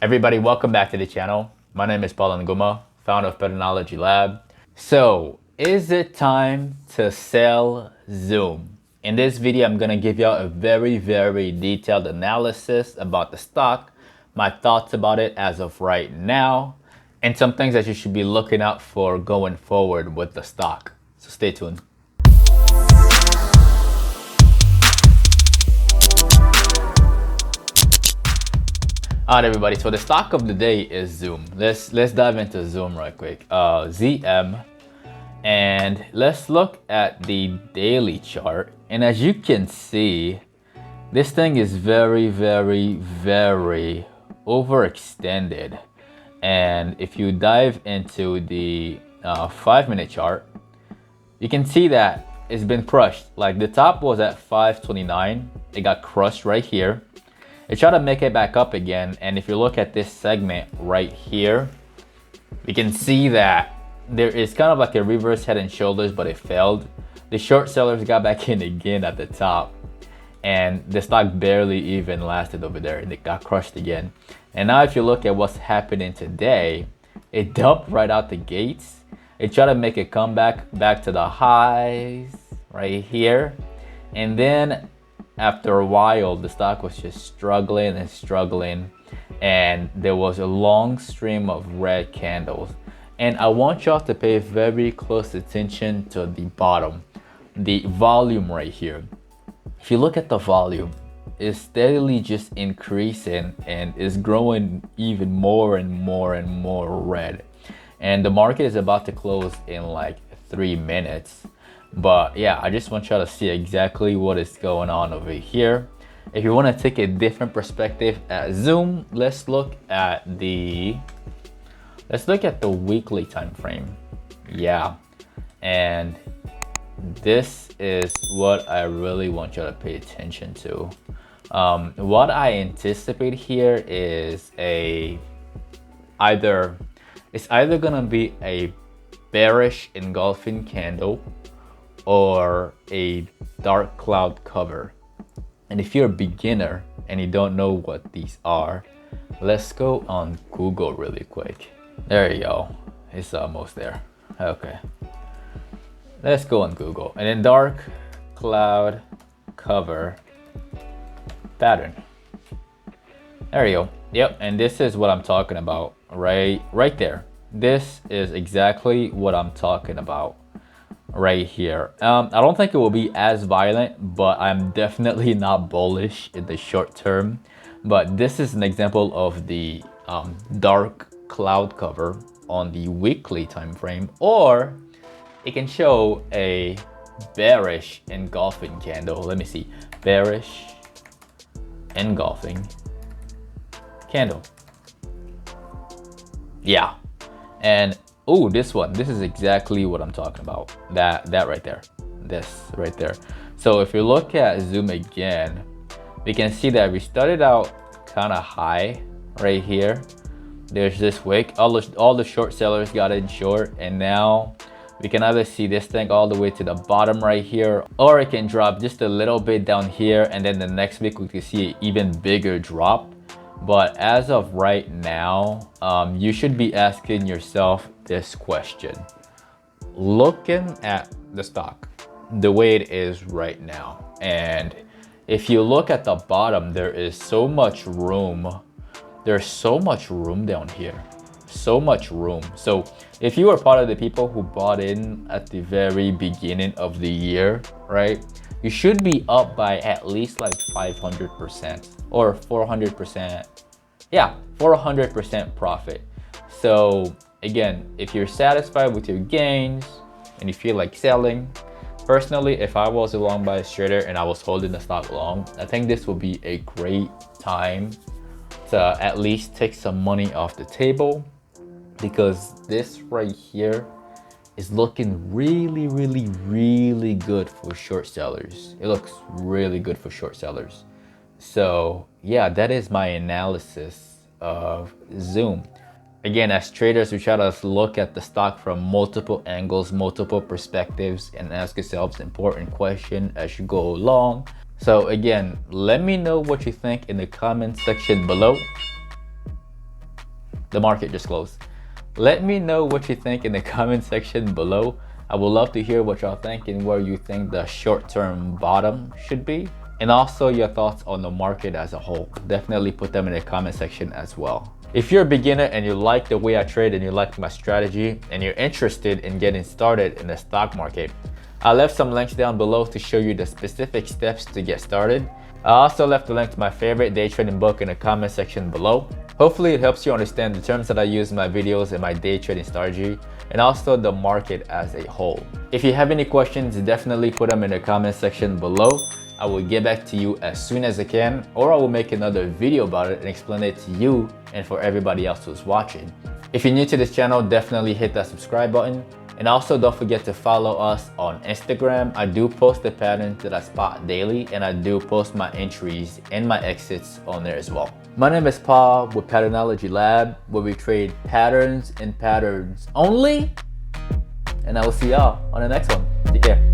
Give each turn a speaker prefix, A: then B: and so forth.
A: Everybody, welcome back to the channel. My name is Paul Nguma, founder of PATTERNOLOGY LAB. So, is it time to sell Zoom? In this video, I'm gonna give y'all a very detailed analysis about the stock, my thoughts about it as of right now, and some things that you should be looking out for going forward with the stock. So stay tuned. Alright everybody, so the stock of the day is Zoom. Let's dive into Zoom right quick. ZM, and let's look at the daily chart. And as you can see, this thing is very overextended. And if you dive into the 5-minute chart, you can see that it's been crushed. Like the top was at 529, it got crushed right here. It tried to make it back up again, and if you look at this segment right here, you can see that there is kind of like a reverse head and shoulders, but it failed. The short sellers got back in again at the top, and the stock barely even lasted over there, and it got crushed again. And now if you look at what's happening today, it dumped right out the gates. It tried to make a comeback back to the highs right here, and then after a while, the stock was just struggling, and there was a long stream of red candles. And I want y'all to pay very close attention to the bottom, the volume right here. If you look at the volume, it's steadily just increasing and is growing even more and more red. And the market is about to close in like 3 minutes. But yeah, I just want y'all to see exactly what is going on over here. If you want to take a different perspective at Zoom, let's look at the weekly time frame. Yeah, and this is what I really want y'all to pay attention to. What I anticipate here is it's either gonna be a bearish engulfing candle or a dark cloud cover. And if you're a beginner and you don't know what these are, let's go on Google really quick. There you go, it's almost there. Okay, let's go on Google, and then dark cloud cover pattern. There you go. Yep, and this is what I'm talking about right there. This is exactly what I'm talking about right here. I don't think it will be as violent, but I'm definitely not bullish in the short term. But this is an example of the dark cloud cover on the weekly time frame, or it can show a bearish engulfing candle. Let me see, bearish engulfing candle. Yeah, and oh, this is exactly what I'm talking about. That right there, this right there. So if you look at Zoom again, we can see that we started out kind of high right here. There's this wick, all the short sellers got in short, and now we can either see this thing all the way to the bottom right here, or it can drop just a little bit down here, and then the next week we can see an even bigger drop. But as of right now, you should be asking yourself this question. Looking at the stock the way it is right now, and if you look at the bottom, there is so much room. There's so much room down here, so much room. So if you are part of the people who bought in at the very beginning of the year, right, you should be up by at least like 500% or 400%. Yeah, 400% profit. So again, if you're satisfied with your gains and you feel like selling, personally, if I was a long bias trader and I was holding the stock long, I think this would be a great time to at least take some money off the table, because this right here is looking really good for short sellers. It looks really good for short sellers. So yeah, that is my analysis of Zoom. Again, as traders, we try to look at the stock from multiple angles, multiple perspectives, and ask yourselves important question as you go along. So again, let me know what you think in the comment section below. the market just closed. Let me know what you think in the comment section below. I would love to hear what y'all think and where you think the short-term bottom should be. And also your thoughts on the market as a whole. Definitely put them in the comment section as well. If you're a beginner and you like the way I trade and you like my strategy and you're interested in getting started in the stock market, I left some links down below to show you the specific steps to get started. I also left a link to my favorite day trading book in the comment section below. Hopefully it helps you understand the terms that I use in my videos and my day trading strategy, and also the market as a whole. If you have any questions, definitely put them in the comment section below. I will get back to you as soon as I can, or I will make another video about it and explain it to you and for everybody else who's watching. If you're new to this channel, definitely hit that subscribe button. And also don't forget to follow us on Instagram. I do post the patterns that I spot daily, and I do post my entries and my exits on there as well. My name is Paul with Patternology Lab, where we trade patterns and patterns only. And I will see y'all on the next one. Take care.